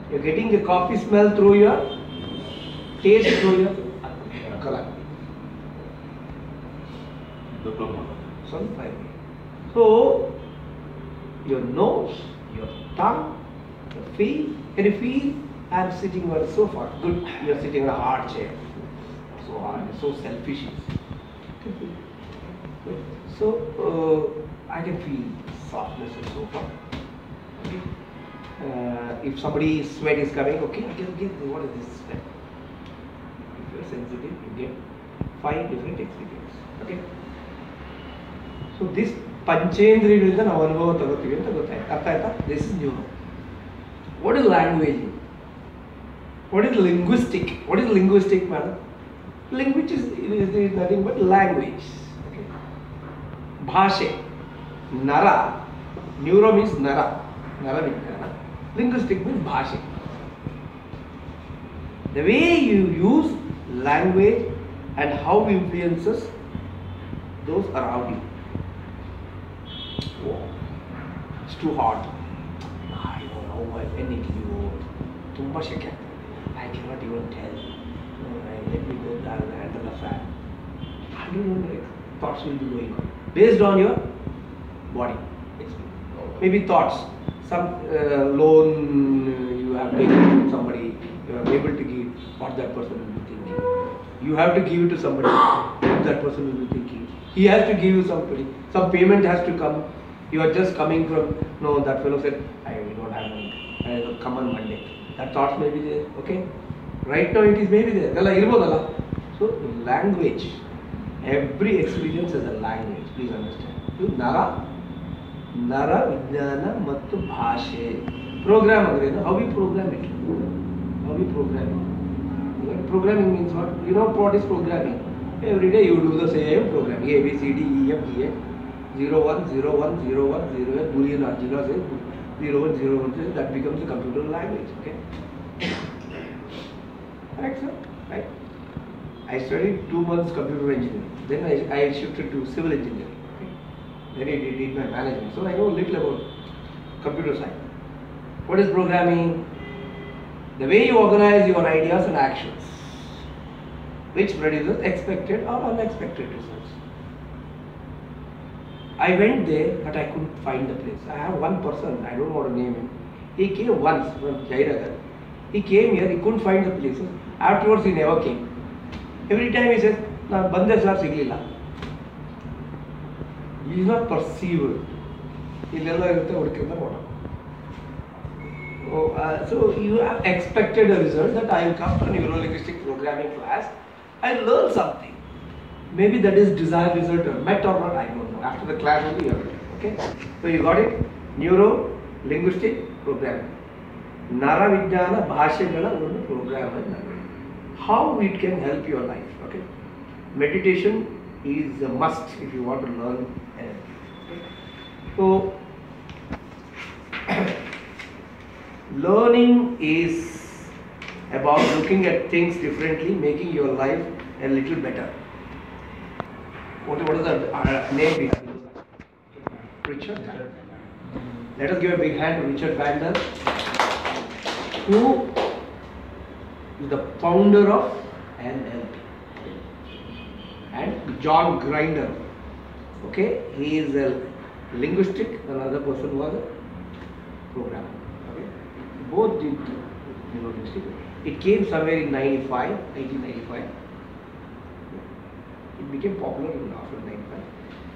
You're getting the coffee smell through your taste, through your color. So, your nose, your tongue, your feet. Can you feel? I'm sitting on a sofa. Good, you're sitting on a hard chair. So hard, so selfish. So, I can feel softness of sofa. Okay. If somebody's sweat is coming, okay, I can get what is this sweat? If you're sensitive, you get 5 different experiences. Okay. So this Panchendriya ನಾವು ಅನುಭವ ತಗೋತೀವಿ ಅಂತ ಗೊತ್ತಾಯ್ತು. ಅರ್ಥ ಆಯ್ತಾ? This is new. What is language? What is linguistic? What is linguistic, madam? Language is nothing but language. Okay. Bhashe. Nara. Neuro means nara. Nara Vijnana. Linguistic means bhashe. The way you use language and how it influences those around you. Oh, it's too hot. I don't know why when it tumba shake. I cannot even tell. Let me go handle the fan. I don't know what thoughts will be going on. Based on your body. Maybe thoughts. Some loan you have taken from somebody, you are able to give what that person will be thinking. You have to give it to somebody, what that person will be thinking. He has to give you somebody. Some payment has to come. You are just coming from, no, that fellow said, I don't have money. I will come on Monday. That thoughts may be there, okay? Right now it is maybe there. So, language. Every experience is a language. Please understand. Nara, Vijnana, Mattu, Bhashe. Program, how we program it? How we program it? Programming means what? You know what is programming? Every day you do the same program. A, B, C, D, E, F, G, H. 0, 1, 0, 1, 0, 1, 0, 1. Boolean algebra says 0, 1, 0, 1. That becomes a computer language. Okay? Correct, sir? Right? I studied 2 months computer engineering. Then I shifted to civil engineering. Okay? Then I did my management. So I know a little about computer science. What is programming? The way you organize your ideas and actions, which produces expected or unexpected results. I went there, but I couldn't find the place. I have one person, I don't want to name him. He came once from Jairagar. He came here, he couldn't find the places. Afterwards, he never came. Every time he says, "Na bande sir siglilla." He is not perceived. So you have expected a result that I will come to neuro-linguistic programming class. I learn something. Maybe that is desired result or met or not, I don't know. After the class only you have it. Okay? So you got it? Neuro-linguistic programming. Nara Vijnana Bhashegala program. How it can help your life. Okay? Meditation is a must if you want to learn anything. Okay? So learning is about looking at things differently, making your life a little better. What is the name behind Richard? Let us give a big hand to Richard Bandler, who is the founder of NLP, and John Grinder. Okay, he is a linguistic. Another person was a programmer. Okay, both did linguistic. It came somewhere in 1995. It became popular after 95.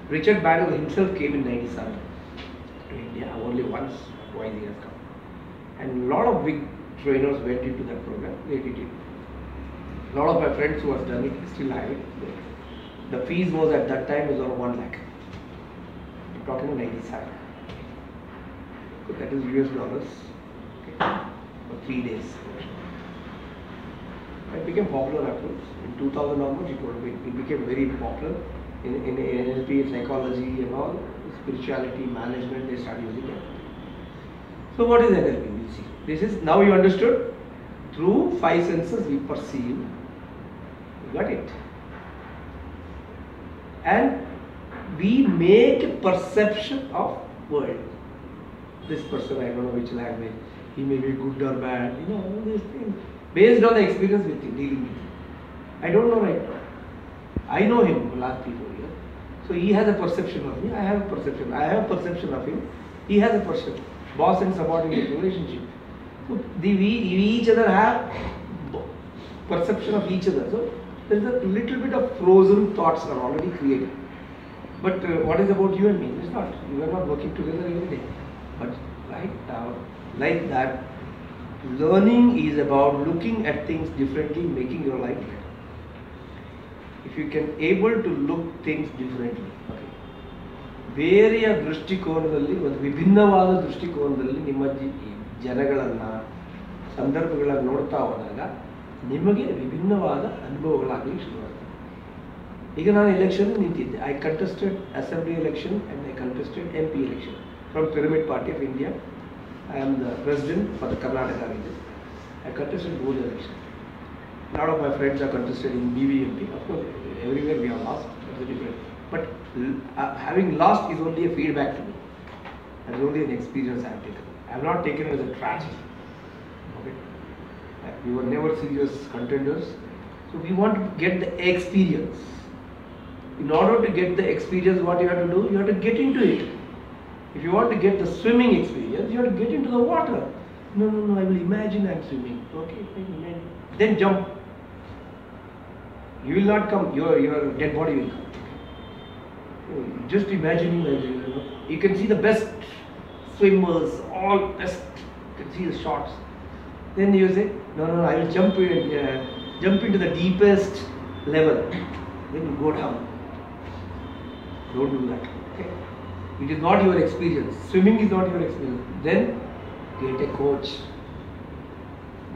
Richard Bandler himself came in 97 to India. Only once, twice he has come. And a lot of big trainers went into that program. They did it. A lot of my friends who have done it still have it. The fees was at that time was around 1 lakh. I'm talking 97. So that is US dollars. Okay. For 3 days. It became popular afterwards. In 2000 onwards, it became very popular in NLP, psychology and all, spirituality, management, they started using it. So what is NLP? We'll see. This is, now you understood, through 5 senses we perceive. You got it? And we make a perception of world. This person, I don't know which language, He may be good or bad, all these things. Based on the experience with him, dealing with him. I don't know right now. I know him for the last 3-4 years. So he has a perception of me, I have a perception. I have a perception of him, he has a perception. Boss and subordinate relationship. So we each other have perception of each other. So there is a little bit of frozen thoughts are already created. But what is about you and me? It's not. You are not working together every day. But right now, like that, learning is about looking at things differently, making your life better. If you can able to look things differently, ಬೇರೆಯ ದೃಷ್ಟಿಕೋನದಲ್ಲಿ ಒಂದು ವಿಭಿನ್ನವಾದ ದೃಷ್ಟಿಕೋನದಲ್ಲಿ ನಿಮ್ಮ ಜನಗಳನ್ನು ಸಂದರ್ಭಗಳನ್ನು ನೋಡ್ತಾ ಹೋದಾಗ ನಿಮಗೆ ವಿಭಿನ್ನವಾದ ಅನುಭವಗಳಾಗಲಿ ಶುರುವಾಗ್ತದೆ. ಈಗ ನಾನು ಎಲೆಕ್ಷನ್ ನಿಂತಿದ್ದೆ. I contested assembly election and I contested MP election from pyramid party of India. I am the president for the Karnataka region. I contested both elections. A lot of my friends are contested in BBMP. Of course, everywhere we have lost. That's different. But having lost is only a feedback to me. That's only an experience I have taken. I have not taken it as a tragedy. Okay? We were never serious contenders. So we want to get the experience. In order to get the experience, what you have to do? You have to get into it. If you want to get the swimming experience, you have to get into the water. No, I will imagine I am swimming. Okay, then jump. You will not come, your dead body will come. Just imagining that, you can see the best swimmers, all best, you can see the shots. Then you say, no, I will jump into the deepest level. Then you go down. Don't do that. Okay? It is not your experience. Swimming is not your experience. Then get a coach.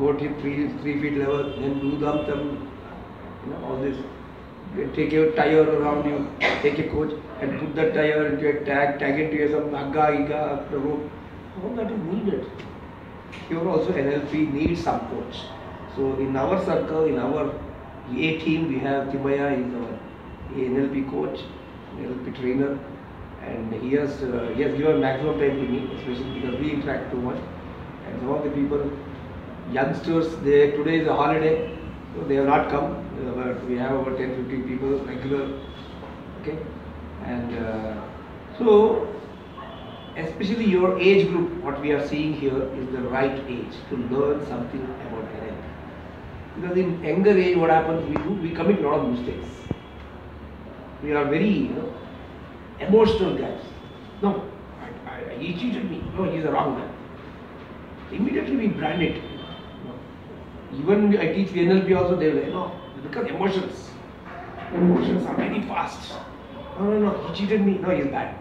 Go to 3 feet level. Then do them, all this. Take your tire around you. Take a coach and put that tire into a tag into some hagga, the rope. All that is needed. Here also NLP needs some coach. So in our circle, in our A team, we have Timaya is our NLP coach, NLP trainer. And he has given maximum time to me, especially because we interact too much. And some of the people, youngsters, today is a holiday, so they have not come. But we have over 10-15 people regular. Okay, and so especially your age group, what we are seeing here is the right age to learn something about NLP. Because in younger age, what happens? We commit a lot of mistakes. We are very, emotional guys. No, he cheated me. No, he is a wrong man. Immediately we brand it. Even I teach NLP also, they will say, no, because emotions are very fast. No, he cheated me. No, he is bad.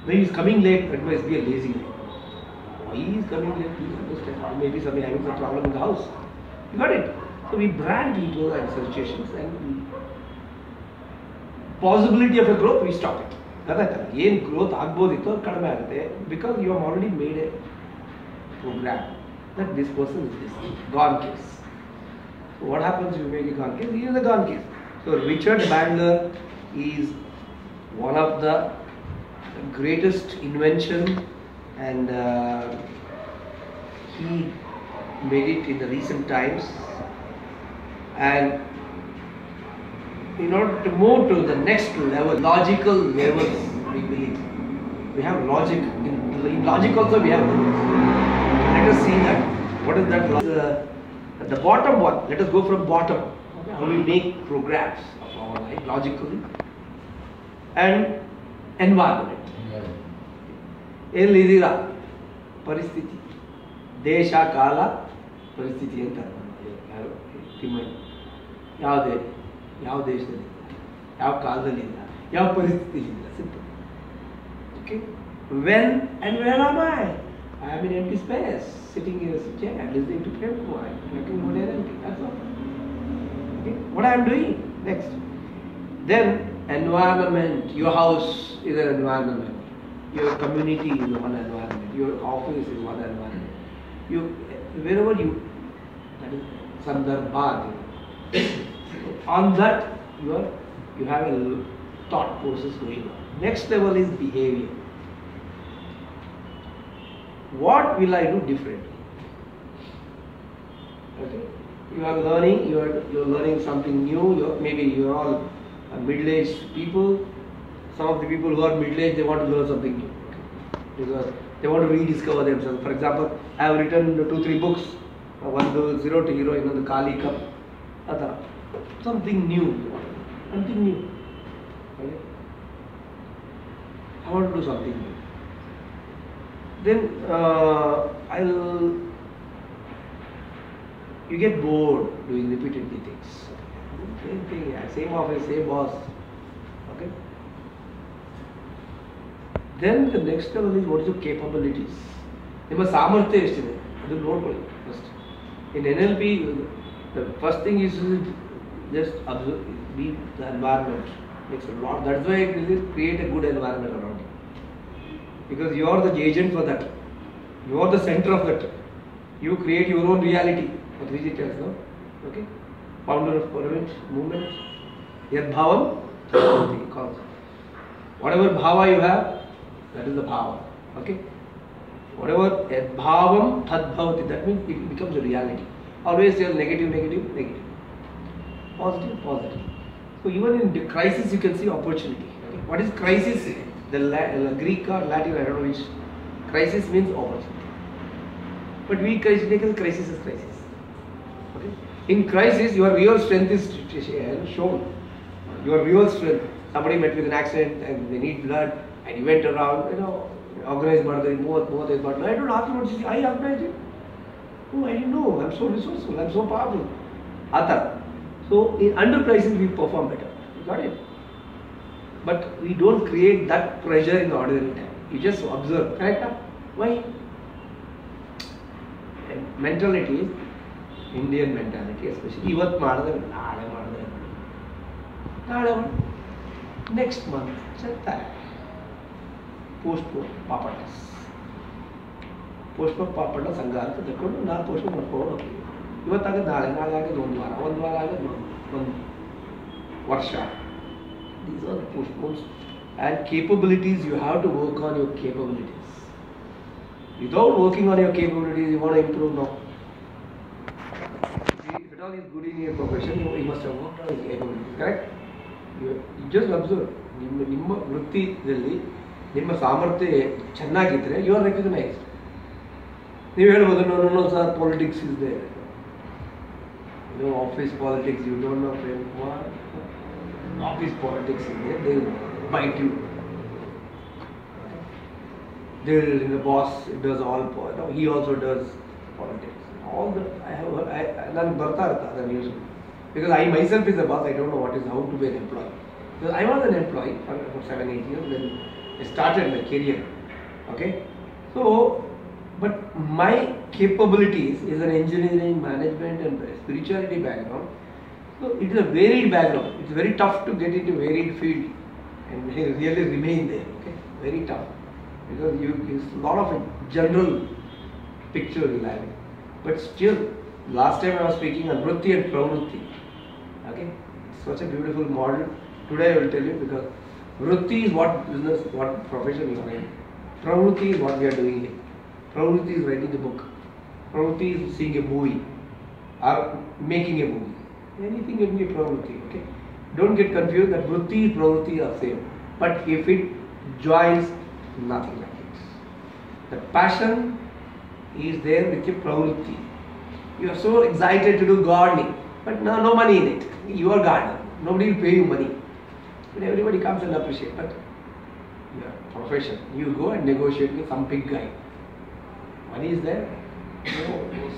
When he is coming late, that must be a lazy guy. Why he is coming late? Please understand. Maybe somebody having some problem in the house. You got it? So we brand people and situations and possibility of a growth, we stop it. Yen growth agbodu kadame agutte because you have already made a program that this person is this gone case. So what happens if you make a gone case? He is a gone case. So Richard Bandler is one of the greatest invention, and he made it in the recent times. And in order to move to the next level, logical levels, we believe. We have logic. In logic also we have levels. Let us see that. What is that? The bottom one. Let us go from bottom. How we make programs of our life logically. And environment. Elidira Paristhiti. Desha Kala Paristhiti anta. ಯಾವ ದೇಶದಲ್ಲಿ ಯಾವ ಕಾಲದಲ್ಲಿ ಇಲ್ಲ ಯಾವ ಪರಿಸ್ಥಿತಿಯಲ್ಲಿ ಇಲ್ಲ simple. Okay, when and where am I am in empty space sitting in a chair listening to Premku, I'm working on NLP, that's all. Okay, what I am doing next. Then environment, your house is an environment, your community is one environment, your office is one environment, you wherever you, that is sandarbha. On that you have a thought process going on. Next level is behavior. What will I do differently? Okay? You are learning, you're learning something new. Maybe you're all middle-aged people. Some of the people who are middle-aged, they want to learn something new. Okay? Because they want to rediscover themselves. For example, I have written 2-3 books. One the Zero to Hero, the Kali Cup. Something new. Something new. Okay? I want to do something new. Then you get bored doing repeatedly things. Same thing, same office, same boss. Okay. Then the next level is what is your capabilities. ನಿಮ್ಮ ಸಾಮರ್ಥ್ಯ ಎಷ್ಟಿದೆ ಅದು ನೋಡ್ಕೊಳ್ಳಿ first. In NLP, the first thing is just observe, be the environment. Makes a lot. That's why it will create a good environment around you. Because you are the agent for that. You are the center of that. You create your own reality. What Vijay tells, no? Okay? Founder of Pyramid movement. Yad bhavam, whatever bhava you have, that is the bhava. Okay? Whatever yad bhavam tad bhavati, that means it becomes a reality. Always say negative, negative, negative. Positive, positive. So even in the crisis you can see opportunity. Okay? What is crisis? The Greek or Latin, I don't know which. Crisis means opportunity. But we take crisis as crisis. Okay? In crisis, your real strength is shown. Your real strength. Somebody met with an accident and they need blood, and you went around, organized murder, both, but I don't ask you what you see. I organized it. Oh, I didn't know. I'm so resourceful. I'm so powerful. Atha. So under crisis, we perform better. You got it? But we don't create that pressure in the ordinary time. You just observe. Correct? Why? And mentality is Indian mentality, especially. Ivat madre, nade. Next month, postpone papadas. Postpone papada sangar. Therefore, na postpone postpone. Ivat agad nade agad one agad one varsha. These are the postpones. And capabilities, you have to work on your capabilities. Without working on your capabilities, you want to improve now. If at all is good in your profession, you must have worked on your capabilities, correct? You just observe. ನಿಮ್ಮ ವೃತ್ತಿಯಲ್ಲಿ ನಿಮ್ಮ ಸಾಮರ್ಥ್ಯ ಚೆನ್ನಾಗಿದ್ದರೆ you are recognised. ನೀವು ಹೇಳ್ಬೋದು no sir politics is there. Office politics you don't know Prem Kumar. Office politics in there, they will bite you. The boss does all, he also does politics. All the I have news because I myself is a boss. I don't know what is how to be an employee. Because I was an employee for 7-8 years. Then I started my career. Okay, so but my capabilities is an engineering, management, and spirituality background. So it is a varied background. It's very tough to get into a varied field and really remain there. Okay, very tough because it's a lot of a general picture in life. But still, last time I was speaking on Vritti and Pravrutti. Okay, it's such a beautiful model. Today I will tell you because Vritti is what business, what profession you are in. Pravrutti is what we are doing here. Pravrutti is writing a book. Pravrutti is seeing a movie or making a movie. Anything can be a pravrutti, okay? Don't get confused that vritti and pravrutti are same. But if it joins, nothing like it. The passion is there with your pravrutti. You are so excited to do gardening, but no money in it. You are gardener. Nobody will pay you money. But everybody comes and appreciate. But your profession, you go and negotiate with some big guy. Money is there.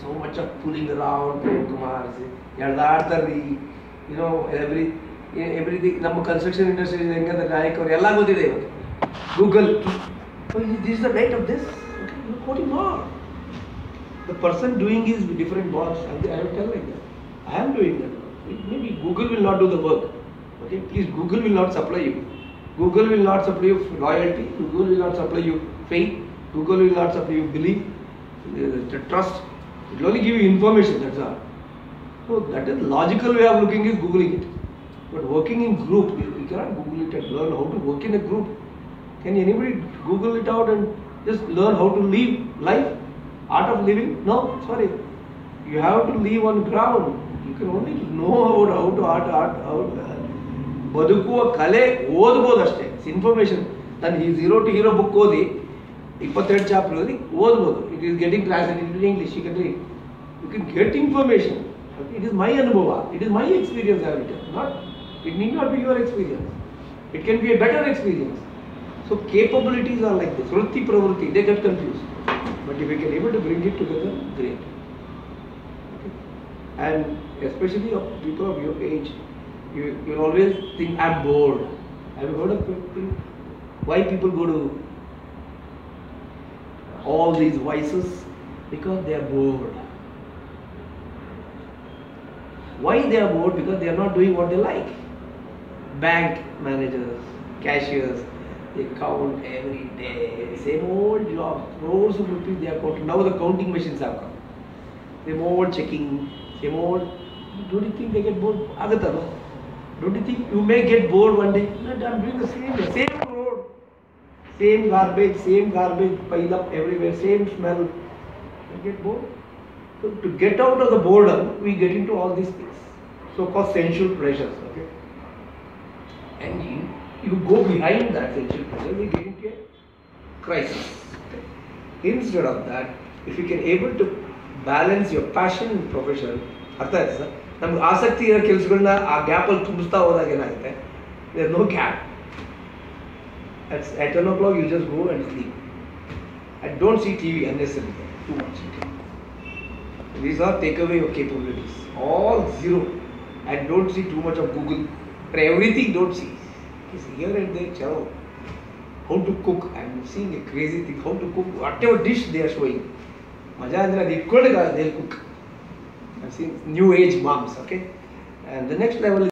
So much of fooling around, Kumar, everything. ನಮ್ಮ construction industry ಹೆಂಗಂದ್ರೆ ನಾಯಕರು ಎಲ್ಲ ಗೊತ್ತಿದೆ ಇವತ್ತು. Google, this is the rate of this. What is not? The person doing is different boss. I will tell like that. I am doing that. Maybe Google will not do the work. Okay, please, Google will not supply you. Google will not supply you loyalty. Google will not supply you faith. Google will not supply you belief, the trust. It will only give you information. That's all. So that is logical way of looking is Googling it. But working in group, you cannot Google it and learn how to work in a group. Can anybody Google it out and Just learn how to live life. Art of living? No, sorry. You have to live on ground. You can only know about how to art. ಬದುಕುವ ಕಲೆ ಓದ್ಬೋದು ಅಷ್ಟೇ. Information ನಾನು ಈ 0 to Hero book ಓದಿ 22 chapter ಓದಿ ಓದ್ಬೋದು. It is getting translated in English. You can get information. It is my anubhava. It is my experience I have written. It need not be your experience. It can be a better experience. So capabilities are like this. Vritti pravritti, they get confused. But if we can able to bring it together, great. Okay. And especially of people of your age, you always think I'm bored. Have you heard of people? Why people go to all these vices? Because they are bored. Why they are bored? Because they are not doing what they like. Bank managers, cashiers, they count every day. Same old job, crores of rupees they are counting. Now the counting machines have come. Same old checking, same old. Don't you think they get bored? Agata, no? Don't you think you may get bored one day? No, I'm doing the same road, same garbage pile up everywhere, same smell. You get bored. So to get out of the boredom, we get into all these things, so-called sensual pleasures. Okay, and you go behind that sensual pleasure, we get into a crisis. Okay? Instead of that, if you can able to balance your passion and profession, ಅರ್ಥ ಆಯ್ತು sir? ನಮ್ಗೆ ಆಸಕ್ತಿ ಇರೋ ಕೆಲಸಗಳನ್ನ ಆ ಗ್ಯಾಪಲ್ಲಿ ತುಂಬಿಸ್ತಾ ಹೋದಾಗ ಏನಾಗುತ್ತೆ, there no gap. At 10 o'clock you just go and sleep. And don't see TV unnecessarily, too much. These are take away your capabilities. All zero. And don't see too much of Google. For everything don't see. It's here and there, chalo. How to cook. I'm seeing a crazy thing. How to cook. Whatever dish they are showing. Maja andra they'll cook. I've seen new age moms, okay? And the next level is